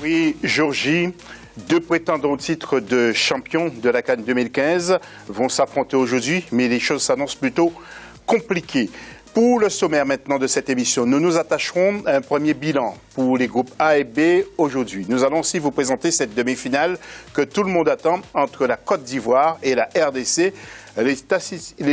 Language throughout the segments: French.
Oui, jour J, deux prétendants au titre de champion de la CAN 2015 vont s'affronter aujourd'hui, mais les choses s'annoncent plutôt compliquées. Pour le sommaire maintenant de cette émission, nous nous attacherons à un premier bilan pour les groupes A et B aujourd'hui. Nous allons aussi vous présenter cette demi-finale que tout le monde attend entre la Côte d'Ivoire et la RDC. Les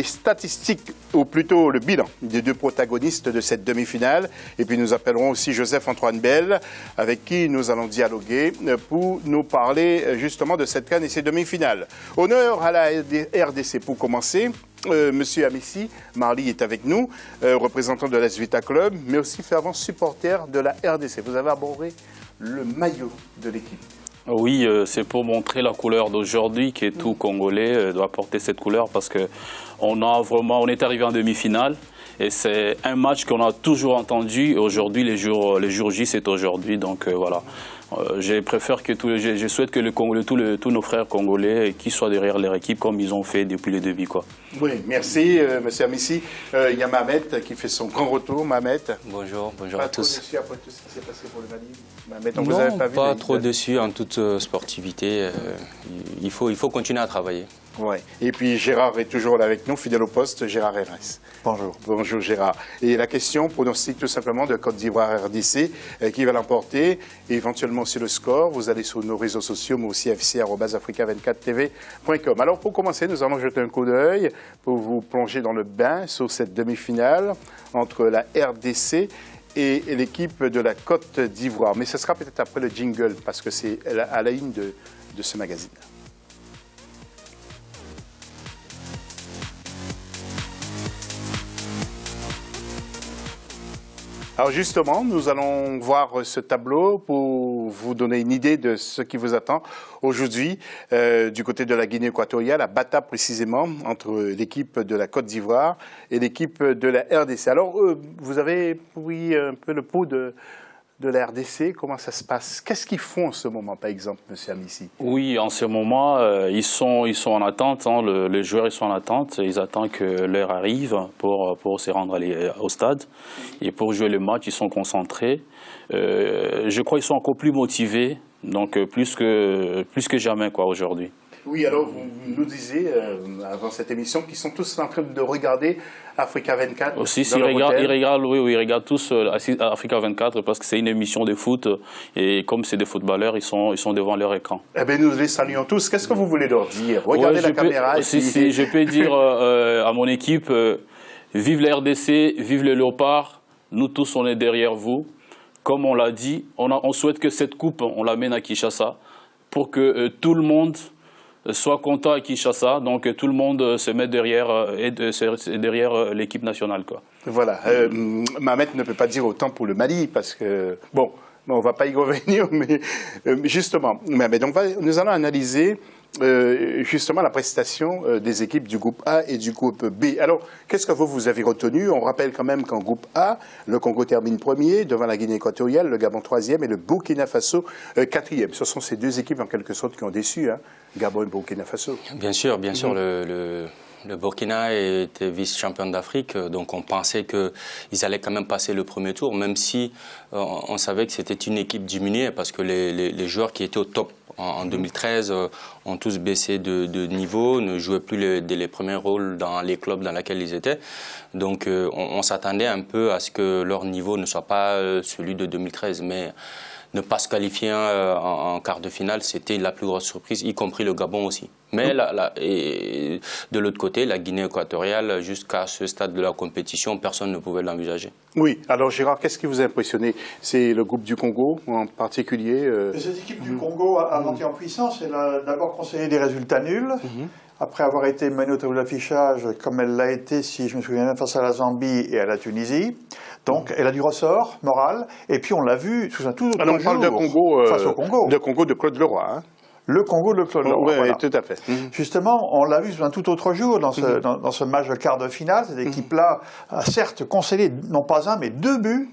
statistiques, ou plutôt le bilan des deux protagonistes de cette demi-finale. Et puis nous appellerons aussi Joseph-Antoine Bell, avec qui nous allons dialoguer pour nous parler justement de cette CAN et ses demi-finales. Honneur à la RDC pour commencer. Monsieur Amissi Marly est avec nous, représentant de l'AS Vita Club, mais aussi fervent supporter de la RDC. Vous avez abordé le maillot de l'équipe. Oui, c'est pour montrer la couleur d'aujourd'hui que tout Congolais doit porter cette couleur parce qu'on est arrivé en demi-finale et c'est un match qu'on a toujours entendu. Aujourd'hui, les jours J, c'est aujourd'hui. Donc voilà, je souhaite que tous nos frères congolais qui soient derrière leur équipe comme ils ont fait depuis le début, quoi. Oui, merci, monsieur Amissi. Il y a Mamet qui fait son grand retour. Mamet. Bonjour à tous. Pas trop déçu après tout ce qui s'est passé pour le Mali? Mamet, non, vous avez pas trop déçu en toute sportivité. Il faut continuer à travailler. Oui. Et puis Gérard est toujours là avec nous, fidèle au poste, Gérard RS. Bonjour. Bonjour Gérard. Et la question, pronostic tout simplement de Côte d'Ivoire RDC, qui va l'emporter, et éventuellement aussi le score. Vous allez sur nos réseaux sociaux, mais aussi fc@africa24tv.com. Alors pour commencer, nous allons jeter un coup d'œil pour vous plonger dans le bain sur cette demi-finale entre la RDC et l'équipe de la Côte d'Ivoire. Mais ce sera peut-être après le jingle, parce que c'est à la une de ce magazine. Alors justement, nous allons voir ce tableau pour vous donner une idée de ce qui vous attend aujourd'hui du côté de la Guinée équatoriale, à Bata précisément, entre l'équipe de la Côte d'Ivoire et l'équipe de la RDC. Alors, vous avez pris un peu le pouls de la RDC, comment ça se passe? Qu'est-ce qu'ils font en ce moment, par exemple, M. Amissi? Oui, en ce moment, ils sont en attente, hein, les joueurs ils sont en attente, ils attendent que l'heure arrive pour se rendre au stade. Et pour jouer le match, ils sont concentrés. Je crois qu'ils sont encore plus motivés, donc plus que jamais aujourd'hui. Oui, alors vous nous disiez avant cette émission qu'ils sont tous en train de regarder Africa 24. Aussi, ils regardent tous Africa 24 parce que c'est une émission de foot et comme c'est des footballeurs, ils sont devant leur écran. Eh bien, nous les saluons tous. Qu'est-ce que vous voulez leur dire? Regardez la caméra. Si, je peux dire à mon équipe, vive la RDC, vive le Léopard, nous tous on est derrière vous. Comme on l'a dit, on souhaite que cette coupe, on l'amène à Kinshasa pour que tout le monde soit content à Kinshasa, donc tout le monde se met derrière l'équipe nationale, quoi. Voilà. Mamet ne peut pas dire autant pour le Mali, parce que, bon, on ne va pas y revenir, mais justement, donc nous allons analyser justement la prestation des équipes du groupe A et du groupe B. Alors, qu'est-ce que vous avez retenu? On rappelle quand même qu'en groupe A, le Congo termine premier, devant la Guinée équatoriale, le Gabon troisième et le Burkina Faso quatrième. Ce sont ces deux équipes en quelque sorte qui ont déçu, hein, Gabon et Burkina Faso. Bien sûr, le Burkina était vice-champion d'Afrique, donc on pensait qu'ils allaient quand même passer le premier tour, même si on savait que c'était une équipe diminuée, parce que les joueurs qui étaient au top en 2013 ont tous baissé de niveau, ne jouaient plus les premiers rôles dans les clubs dans lesquels ils étaient. Donc on s'attendait un peu à ce que leur niveau ne soit pas celui de 2013, mais ne pas se qualifier en quart de finale, c'était la plus grosse surprise, y compris le Gabon aussi. Mais et de l'autre côté, la Guinée équatoriale, jusqu'à ce stade de la compétition, personne ne pouvait l'envisager. Oui, alors Gérard, qu'est-ce qui vous a impressionné? C'est le groupe du Congo en particulier Cette équipe du Congo a monté en puissance. Elle a d'abord conseillé des résultats nuls. Après avoir été menée au tableau d'affichage, comme elle l'a été, si je me souviens bien, face à la Zambie et à la Tunisie. Donc, elle a du ressort moral. Et puis, on l'a vu sous un tout autre jour. On parle de Congo, face au Congo. De Congo de Claude Leroy. Hein. Le Congo de Claude Leroy. Oui, voilà. tout à fait. Justement, on l'a vu sous un tout autre jour dans ce match de quart de finale. Cette équipe-là a certes concédé non pas un, mais deux buts.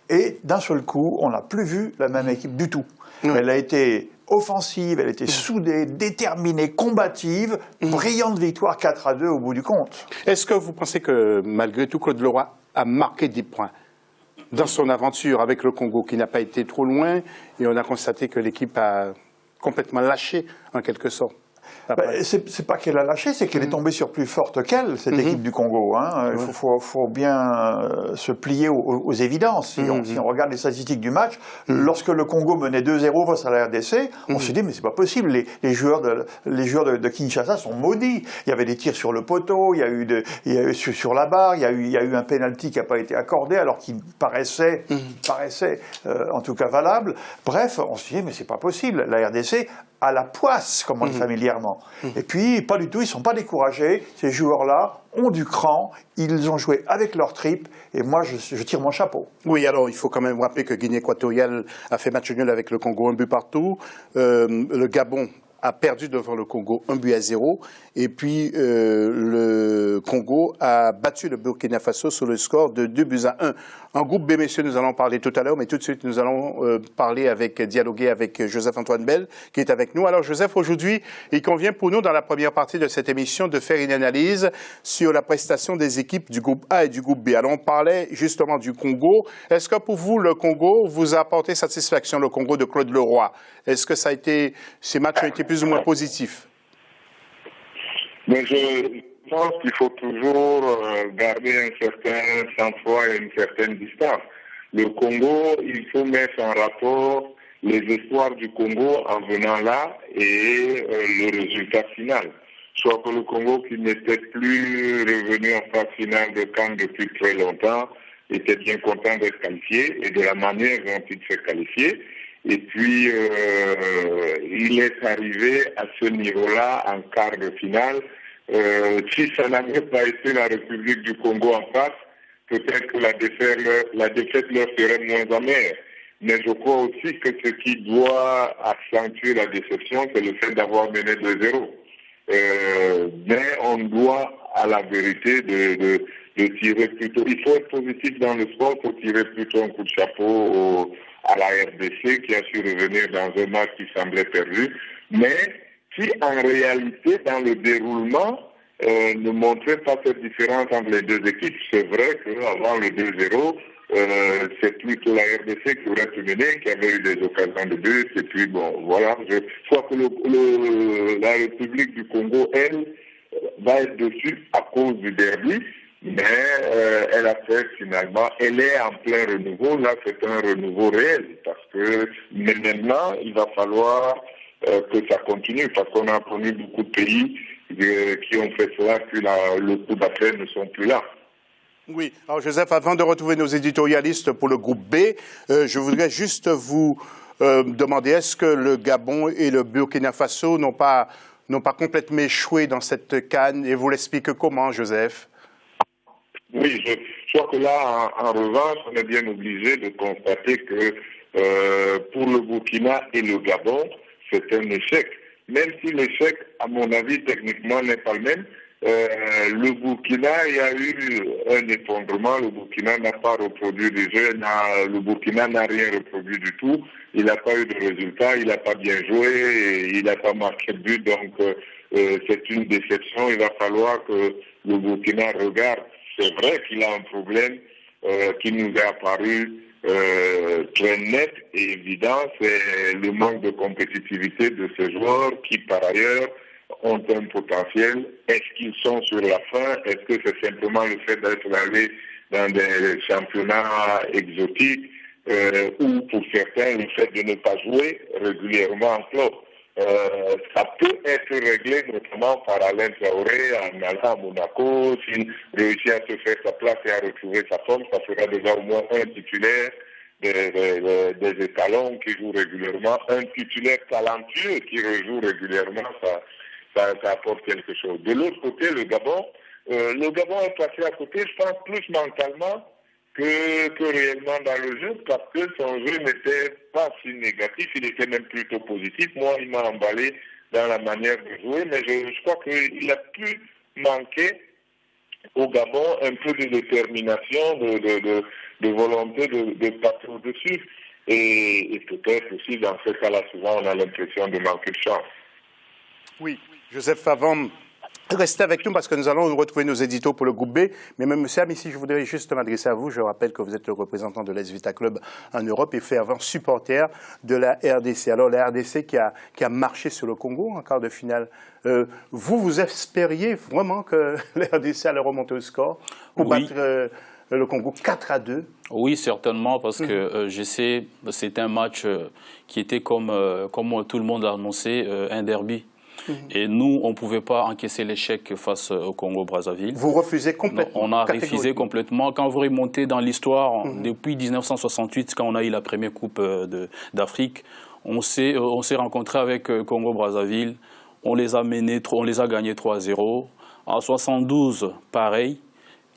Et d'un seul coup, on n'a plus vu la même équipe du tout. Elle a été offensive, elle était soudée, déterminée, combative, brillante victoire 4-2 au bout du compte. Est-ce que vous pensez que malgré tout, Claude Leroy a marqué des points dans son aventure avec le Congo, qui n'a pas été trop loin, et on a constaté que l'équipe a complètement lâché, en quelque sorte. C'est pas qu'elle a lâché, c'est qu'elle est tombée sur plus forte qu'elle, cette équipe du Congo. Hein. Il faut bien se plier aux évidences. Si on regarde les statistiques du match, lorsque le Congo menait 2-0 face à la RDC, on se dit mais c'est pas possible. Les joueurs de Kinshasa sont maudits. Il y avait des tirs sur le poteau, il y a eu sur la barre, il y a eu un penalty qui n'a pas été accordé alors qu'il paraissait en tout cas valable. Bref, on se dit mais c'est pas possible. La RDC à la poisse, comme on dit familièrement. Et puis, pas du tout, ils ne sont pas découragés. Ces joueurs-là ont du cran, ils ont joué avec leur tripes, et moi, je tire mon chapeau. Oui, alors, il faut quand même rappeler que Guinée équatoriale a fait match nul avec le Congo, 1 but partout. Le Gabon a perdu devant le Congo 1-0, et puis le Congo a battu le Burkina Faso sur le score de 2-1. En groupe B, messieurs, nous allons parler tout à l'heure, mais tout de suite, nous allons dialoguer avec Joseph-Antoine Bell, qui est avec nous. Alors, Joseph, aujourd'hui, il convient pour nous, dans la première partie de cette émission, de faire une analyse sur la prestation des équipes du groupe A et du groupe B. Alors, on parlait justement du Congo. Est-ce que pour vous, le Congo vous a apporté satisfaction, le Congo de Claude Leroy? Est-ce que ces matchs ont été plus ou moins positifs? Mais je pense qu'il faut toujours garder un certain sang-froid et une certaine distance. Le Congo, il faut mettre en rapport les espoirs du Congo en venant là et le résultat final. Soit que le Congo, qui n'était plus revenu en phase finale de CAN depuis très longtemps, était bien content d'être qualifié et de la manière dont il s'est qualifié. Et puis, il est arrivé à ce niveau-là en quart de finale. Si ça n'avait pas été la République du Congo en face, peut-être que la défaite leur serait moins amère. Mais je crois aussi que ce qui doit accentuer la déception, c'est le fait d'avoir mené 2-0. Mais on doit, à la vérité, de tirer plutôt... Il faut être positif dans le sport pour tirer plutôt un coup de chapeau à la RDC qui a su revenir dans un match qui semblait perdu, mais qui en réalité, dans le déroulement, ne montrait pas cette différence entre les deux équipes. C'est vrai qu'avant le 2-0, c'est plutôt la RDC qui aurait pu mener, qui avait eu des occasions de but, et puis bon, voilà. Je crois que la République du Congo, elle, va être dessus à cause du derby, mais elle a fait finalement, elle est en plein renouveau. Là, c'est un renouveau réel, parce que mais maintenant, il va falloir que ça continue, parce qu'on a connu beaucoup de pays qui ont fait cela, puis le coup d'après ne sont plus là. Oui. Alors, Joseph, avant de retrouver nos éditorialistes pour le groupe B, je voudrais juste vous demander, est-ce que le Gabon et le Burkina Faso n'ont pas complètement échoué dans cette CAN, et vous l'expliquez comment, Joseph? Oui, je crois que là, en revanche, on est bien obligé de constater que pour le Burkina et le Gabon, c'est un échec. Même si l'échec, à mon avis, techniquement, n'est pas le même. Le Burkina, il y a eu un effondrement. Le Burkina n'a pas reproduit des jeux. Le Burkina n'a rien reproduit du tout. Il n'a pas eu de résultat. Il n'a pas bien joué. Il n'a pas marqué de but. Donc, c'est une déception. Il va falloir que le Burkina regarde. C'est vrai qu'il a un problème qui nous est apparu très net et évident, c'est le manque de compétitivité de ces joueurs qui, par ailleurs, ont un potentiel. Est-ce qu'ils sont sur la fin? Est-ce que c'est simplement le fait d'être allé dans des championnats exotiques ou pour certains, le fait de ne pas jouer régulièrement en club? Ça peut être réglé notamment par Alain Traoré en allant à Monaco. S'il réussit à se faire sa place et à retrouver sa forme, ça fera déjà au moins un titulaire des étalons qui joue régulièrement, un titulaire talentueux qui rejoue régulièrement, ça apporte quelque chose. De l'autre côté, le Gabon est passé à côté, je pense, plus mentalement que réellement dans le jeu, parce que son jeu n'était pas si négatif, il était même plutôt positif. Moi, il m'a emballé dans la manière de jouer, mais je crois qu'il a pu manquer au Gabon un peu de détermination, de volonté de passer au-dessus. Et peut-être aussi, dans ce cas-là, souvent, on a l'impression de manquer de chance. Oui, Joseph Favon, Restez avec nous parce que nous allons retrouver nos éditos pour le groupe B. Mais même, Sam, ici, je voudrais juste m'adresser à vous. Je rappelle que vous êtes le représentant de l'AS Vita Club en Europe et fervent supporter de la RDC. Alors, la RDC qui a marché sur le Congo en quart de finale, vous espériez vraiment que la RDC allait remonter au score pour battre le Congo 4-2? Oui, certainement, parce que je sais, c'était un match qui était comme tout le monde a annoncé, un derby. Et nous, on ne pouvait pas encaisser l'échec face au Congo-Brazzaville. Vous refusez complètement? On a refusé complètement. Quand vous remontez dans l'histoire, depuis 1968, quand on a eu la première Coupe d'Afrique, on s'est rencontré avec Congo-Brazzaville. On les a gagnés 3-0. En 72, pareil.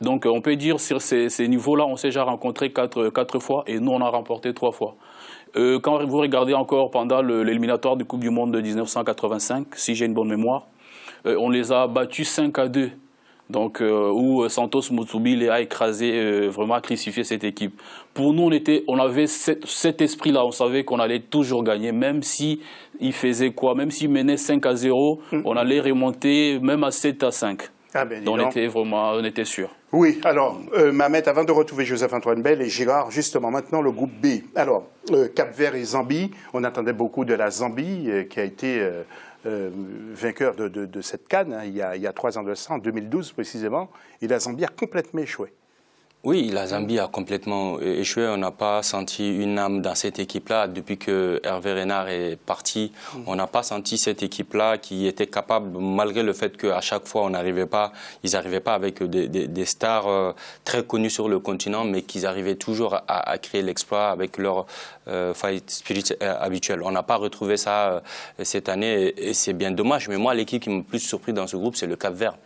Donc on peut dire sur ces niveaux-là, on s'est déjà rencontré 4 fois et nous, on a remporté 3 fois. Quand vous regardez encore pendant l'éliminatoire du Coupe du Monde de 1985, si j'ai une bonne mémoire, on les a battus 5-2. Donc, où Santos Mutsubile a écrasé, vraiment crucifié cette équipe. Pour nous, on avait cet esprit-là. On savait qu'on allait toujours gagner, même si ils faisaient quoi, même s'ils menaient 5-0, on allait remonter même à 7-5. Ah ben, donc on était sûr. Oui, alors, Mamet, avant de retrouver Joseph-Antoine Bell et Gérard, justement, maintenant le groupe B. Alors, Cap-Vert et Zambie, on attendait beaucoup de la Zambie qui a été vainqueur de cette CAN, hein, il y a 3 ans de ça, en 2012 précisément, et la Zambie a complètement échoué. Oui, la Zambie a complètement échoué. On n'a pas senti une âme dans cette équipe-là. Depuis que Hervé Renard est parti, on n'a pas senti cette équipe-là qui était capable, malgré le fait qu'à chaque fois, ils n'arrivaient pas avec des stars très connues sur le continent, mais qu'ils arrivaient toujours à créer l'exploit avec leur fight spirit habituel. On n'a pas retrouvé ça cette année et c'est bien dommage. Mais moi, l'équipe qui m'a le plus surpris dans ce groupe, c'est le Cap-Vert.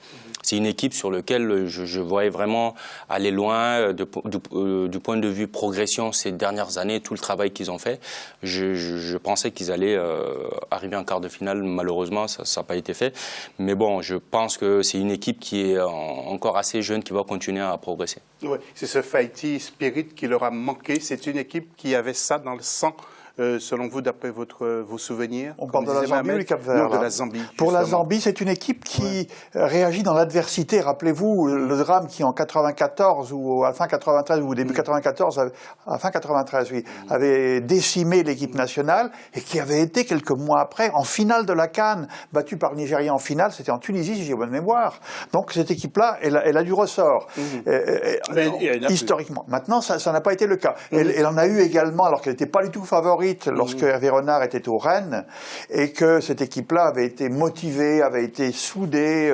C'est une équipe sur laquelle je voyais vraiment aller loin du point de vue progression ces dernières années, tout le travail qu'ils ont fait. Je pensais qu'ils allaient arriver en quart de finale. Malheureusement, ça n'a pas été fait. Mais bon, je pense que c'est une équipe qui est encore assez jeune, qui va continuer à progresser. Oui, c'est ce fighty spirit qui leur a manqué. C'est une équipe qui avait ça dans le sang. Selon vous, d'après vos souvenirs? On parle de la Zambie ou du Cap-Vert? Non, de la Zambie. Pour la Zambie, c'est une équipe qui réagit dans l'adversité. Rappelez-vous le drame qui, en 94 ou à fin 93 ou au début 94, à fin 93, oui, avait décimé l'équipe nationale et qui avait été quelques mois après en finale de la CAN, battue par le Nigeria en finale. C'était en Tunisie, si j'ai bonne mémoire. Donc cette équipe-là, elle a du ressort, historiquement. Maintenant, ça n'a pas été le cas. Elle en a eu également, alors qu'elle n'était pas du tout favorite lorsque Hervé Renard était au Rennes, et que cette équipe-là avait été motivée, avait été soudée,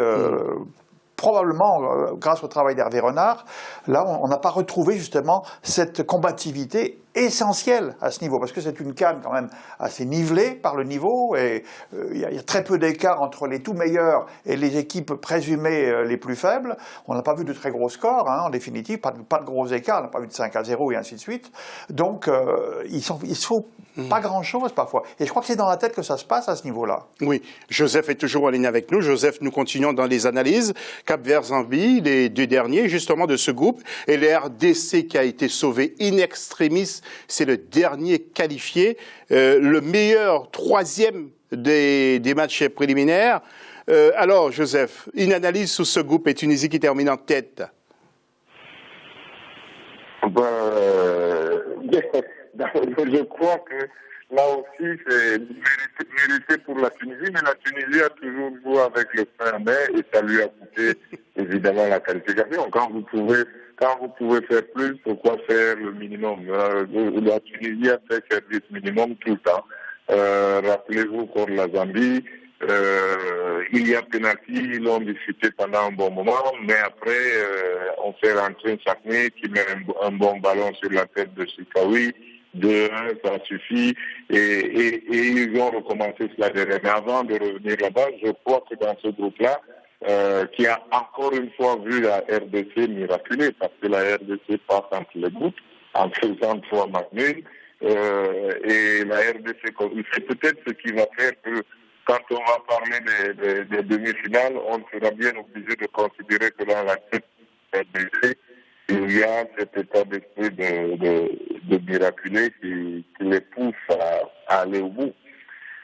probablement grâce au travail d'Hervé Renard. Là, on n'a pas retrouvé justement cette combativité essentielle à ce niveau, parce que c'est une CAN quand même assez nivelée par le niveau, et il y a très peu d'écart entre les tout meilleurs et les équipes présumées les plus faibles. On n'a pas vu de très gros scores, hein, en définitive, pas de gros écarts, on n'a pas vu de 5-0 et ainsi de suite. Donc, il faut pas grand-chose parfois. Et je crois que c'est dans la tête que ça se passe à ce niveau-là. Oui, Joseph est toujours en ligne avec nous. Joseph, nous continuons dans les analyses. Cap-Vert, Zambie, les 2 derniers justement de ce groupe, et le RDC qui a été sauvé in extremis, c'est le dernier qualifié, le meilleur 3e des matchs préliminaires. Alors, Joseph, une analyse sur ce groupe et Tunisie qui termine en tête. Je crois que là aussi, c'est mérité pour la Tunisie, mais la Tunisie a toujours joué avec le frein à main et ça lui a coûté évidemment la qualification. Quand vous pouvez faire plus, pourquoi faire le minimum? La Tunisie a fait service minimum tout le temps. Rappelez-vous pour la Zambie, il y a pénalty, ils l'ont discuté pendant un bon moment, mais après, on fait rentrer Sakné qui met un bon ballon sur la tête de Chikawi. 2-1, ça suffit, et ils ont recommencé cela derrière. Mais avant de revenir là-bas, je crois que dans ce groupe-là, qui a encore une fois vu la RDC miraculer, parce que la RDC passe entre les gouttes, en faisant 3 matchs nuls, et la RDC, c'est peut-être ce qui va faire que quand on va parler des demi-finales, on sera bien obligé de considérer que dans la RDC, il y a cet état d'esprit de miraculer qui les pousse à aller au bout.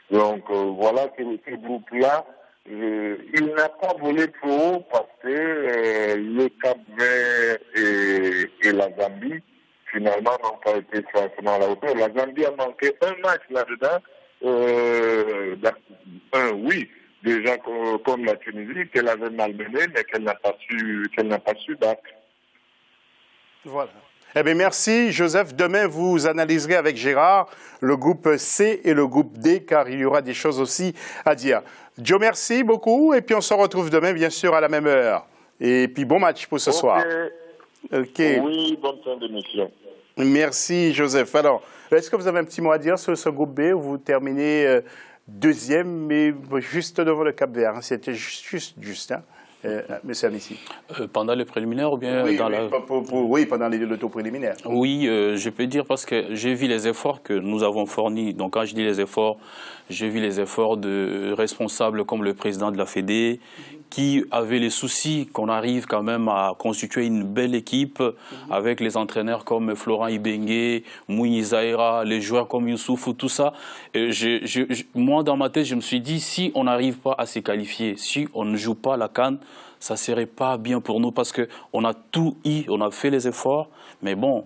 Donc voilà, ce groupe-là il n'a pas volé trop haut parce que le Cap-Vert et la Zambie, finalement, n'ont pas été franchement à la hauteur. La Zambie a manqué un match là-dedans. Oui, déjà comme la Tunisie, qu'elle avait malmené, mais qu'elle n'a pas su battre. Voilà. Eh bien, merci, Joseph. Demain, vous analyserez avec Gérard le groupe C et le groupe D, car il y aura des choses aussi à dire. Joe, merci beaucoup. Et puis, on se retrouve demain, bien sûr, à la même heure. Et puis, bon match pour ce soir. OK. Oui, bonne fin d'émission. Merci, Joseph. Alors, est-ce que vous avez un petit mot à dire sur ce groupe B où vous terminez deuxième, mais juste devant le Cap-Vert, hein? C'était juste, hein? Monsieur Amissi. Pendant les préliminaires ou bien oui, dans oui, pendant le tour préliminaire. Oui, je peux dire parce que j'ai vu les efforts que nous avons fournis. Donc quand je dis les efforts, j'ai vu les efforts de responsables comme le président de la Fédé, qui avait les soucis qu'on arrive quand même à constituer une belle équipe avec les entraîneurs comme Florent Ibengue, Mouni Zaïra, les joueurs comme Youssouf, tout ça. Et moi, dans ma tête, je me suis dit, si on n'arrive pas à se qualifier, si on ne joue pas la CAN, ça ne serait pas bien pour nous parce qu'on a tout on a fait les efforts, mais bon,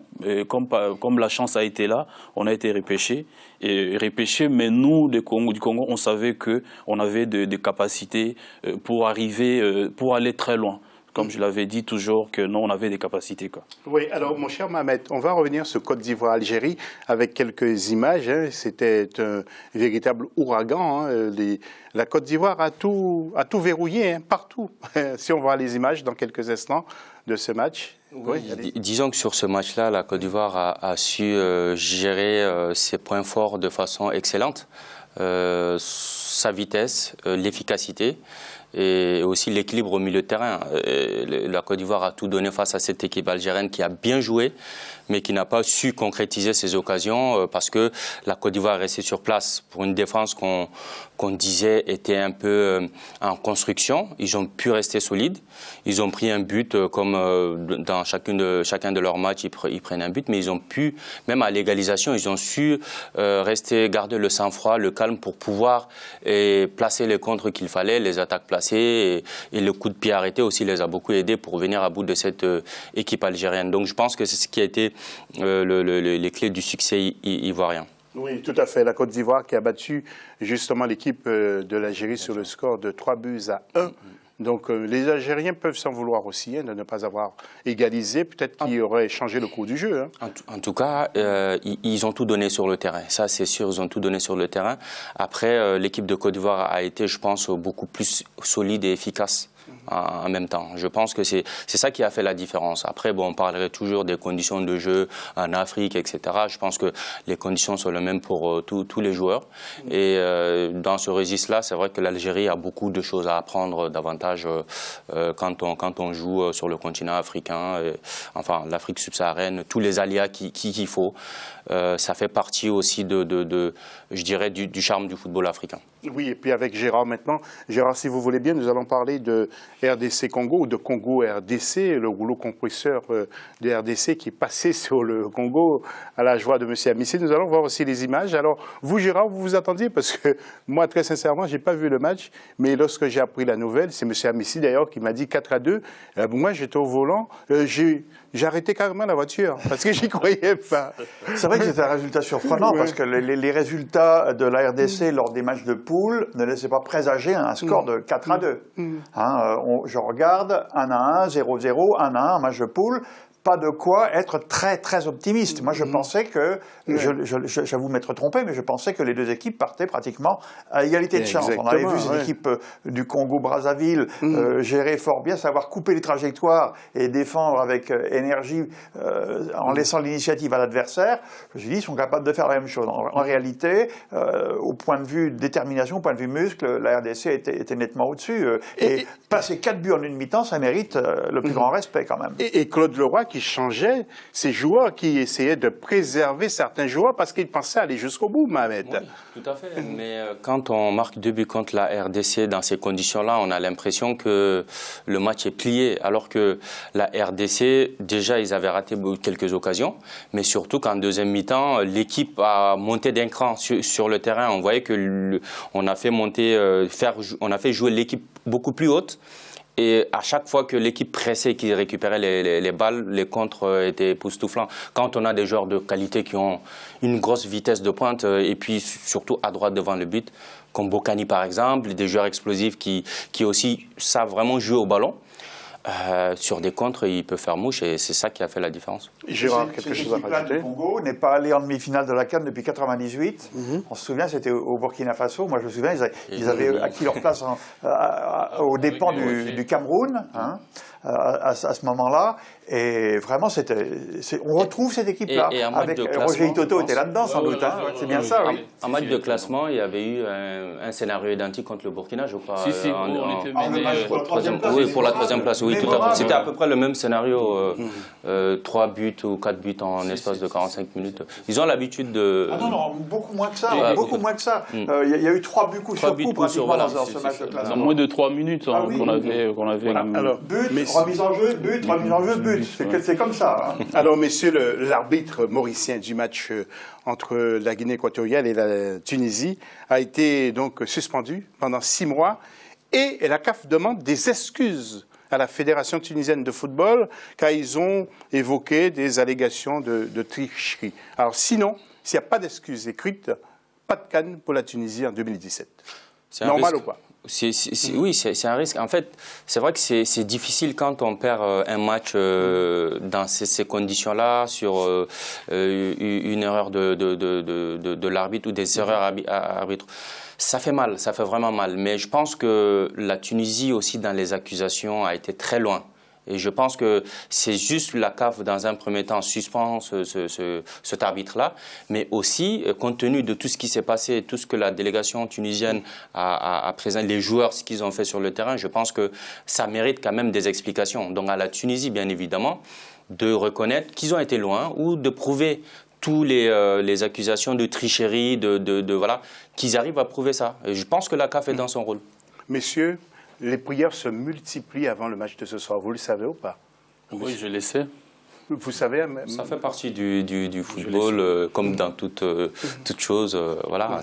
comme la chance a été là, on a été repêchés. Mais nous, du Congo, on savait qu'on avait des capacités pour arriver, pour aller très loin. Comme je l'avais dit toujours, que non, on avait des capacités, quoi. Oui, alors mon cher Mohamed, on va revenir sur Côte d'Ivoire-Algérie avec quelques images. Hein. C'était un véritable ouragan. Hein. La Côte d'Ivoire a tout verrouillé, hein, partout. Si on voit les images dans quelques instants de ce match. Oui, disons que sur ce match-là, la Côte d'Ivoire a su gérer ses points forts de façon excellente. Sa vitesse, l'efficacité et aussi l'équilibre au milieu de terrain. La Côte d'Ivoire a tout donné face à cette équipe algérienne qui a bien joué, mais qui n'a pas su concrétiser ses occasions parce que la Côte d'Ivoire est restée sur place pour une défense qu'on disait était un peu en construction. Ils ont pu rester solides. Ils ont pris un but comme dans chacun de leurs matchs, ils prennent un but, mais ils ont pu, même à l'égalisation, ils ont su garder le sang-froid, le calme pour pouvoir placer les contres qu'il fallait, les attaques placées et le coup de pied arrêté aussi les a beaucoup aidés pour venir à bout de cette équipe algérienne. Donc je pense que c'est ce qui a été les clés du succès ivoirien. Oui, tout à fait. La Côte d'Ivoire qui a battu justement l'équipe de l'Algérie sur le score de 3-1. Donc les Algériens peuvent s'en vouloir aussi de ne pas avoir égalisé. Peut-être qu'ils auraient changé le cours du jeu. Hein. En tout cas, ils ont tout donné sur le terrain. Ça, c'est sûr, ils ont tout donné sur le terrain. Après, l'équipe de Côte d'Ivoire a été, je pense, beaucoup plus solide et efficace en même temps. Je pense que c'est ça qui a fait la différence. Après, bon, on parlerait toujours des conditions de jeu en Afrique, etc. Je pense que les conditions sont les mêmes pour tous les joueurs. Et dans ce registre-là, c'est vrai que l'Algérie a beaucoup de choses à apprendre davantage quand on joue sur le continent africain, enfin l'Afrique subsaharienne, tous les aléas qu'il faut. Ça fait partie aussi je dirais, du charme du football africain. Oui, et puis avec Gérard maintenant. Gérard, si vous voulez bien, nous allons parler de RDC Congo ou de Congo RDC, le rouleau compresseur de RDC qui est passé sur le Congo à la joie de M. Amissi. Nous allons voir aussi les images. Alors, vous, Gérard, vous vous attendiez parce que moi, très sincèrement, je n'ai pas vu le match, mais lorsque j'ai appris la nouvelle, c'est M. Amissi d'ailleurs qui m'a dit 4-2. Moi, j'étais au volant, j'ai arrêté carrément la voiture parce que j'y croyais pas. C'est vrai que c'était un résultat surprenant parce que les résultats de la RDC lors des matchs de poule ne laissaient pas présager un score de 4-2. Je regarde 1-1, 0-0, 1-1, un match de poule. Pas de quoi être très très optimiste. Moi je pensais que, j'avoue m'être trompé, mais je pensais que les deux équipes partaient pratiquement à égalité de chance. On avait vu cette équipe du Congo-Brazzaville gérer fort bien, savoir couper les trajectoires et défendre avec énergie en laissant l'initiative à l'adversaire. Je me suis dit, ils sont capables de faire la même chose. En réalité, au point de vue détermination, au point de vue muscle, la RDC était nettement au-dessus. Et passer 4 buts en une mi-temps, ça mérite le plus grand respect quand même. Et Claude Leroy qui qui changeait ses joueurs, qui essayaient de préserver certains joueurs parce qu'ils pensaient aller jusqu'au bout, Mohamed. Oui, tout à fait. Mais quand on marque 2 buts contre la RDC dans ces conditions-là, on a l'impression que le match est plié. Alors que la RDC, déjà, ils avaient raté quelques occasions. Mais surtout qu'en deuxième mi-temps, l'équipe a monté d'un cran sur le terrain. On voyait que on a fait jouer l'équipe beaucoup plus haute. Et à chaque fois que l'équipe pressait, qui récupérait les balles, les contres étaient époustouflants. Quand on a des joueurs de qualité qui ont une grosse vitesse de pointe et puis surtout à droite devant le but, comme Bocani par exemple, des joueurs explosifs qui aussi savent vraiment jouer au ballon, sur des contres, il peut faire mouche et c'est ça qui a fait la différence. Gérard, quelque chose à rajouter? Le Congo n'est pas allé en demi-finale de la CAN depuis 1998. On se souvient, c'était au Burkina Faso. Moi, je me souviens, ils avaient acquis leur place aux dépens du Cameroun, hein, à ce moment-là. Et vraiment, on retrouve cette équipe-là. Avec Roger Itoto était là-dedans, sans doute. Hein, c'est bien ça, oui. En match de classement, il y avait eu un scénario identique contre le Burkina, je crois. Si, on était mené pour la troisième place, oui, tout à fait. C'était à peu près le même scénario, 3 buts ou 4 buts en espace de 45 minutes. Ils ont l'habitude de... Ah non, beaucoup moins que ça. Beaucoup moins que ça. Il y a eu 3 buts coup sur coup pratiquement dans ce match de classement. En moins de 3 minutes qu'on avait. Alors, but, remise en jeu, but, remise en jeu, but. C'est comme ça. Hein. Alors, messieurs, l'arbitre mauricien du match entre la Guinée équatoriale et la Tunisie a été donc suspendu pendant 6 mois et la CAF demande des excuses à la Fédération tunisienne de football car ils ont évoqué des allégations de tricherie. Alors sinon, s'il n'y a pas d'excuses écrites, pas de CAN pour la Tunisie en 2017. Normal ou pas? Oui, c'est un risque. En fait, c'est vrai que c'est difficile quand on perd un match dans ces conditions-là, sur une erreur de l'arbitre ou des erreurs arbitres. Ça fait mal, ça fait vraiment mal. Mais je pense que la Tunisie aussi, dans les accusations, a été très loin. Et je pense que c'est juste la CAF, dans un premier temps, suspend cet arbitre-là. Mais aussi, compte tenu de tout ce qui s'est passé, tout ce que la délégation tunisienne a présenté, les joueurs, ce qu'ils ont fait sur le terrain, je pense que ça mérite quand même des explications. Donc à la Tunisie, bien évidemment, de reconnaître qu'ils ont été loin ou de prouver toutes les accusations de tricherie, voilà, qu'ils arrivent à prouver ça. Et je pense que la CAF est dans son rôle. Messieurs, les prières se multiplient avant le match de ce soir. Vous le savez ou pas? Oui, je le sais. Vous savez... Ça fait partie du football, comme dans toute chose. Voilà,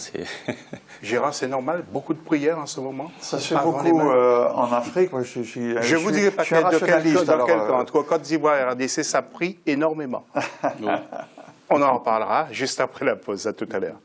Gérard, c'est normal? Beaucoup de prières en ce moment? Ça se fait beaucoup en Afrique. Moi, je vous dirai pas dans quel camp. Entre Côte d'Ivoire et RDC, ça prie énormément. On en reparlera juste après la pause. À tout à l'heure.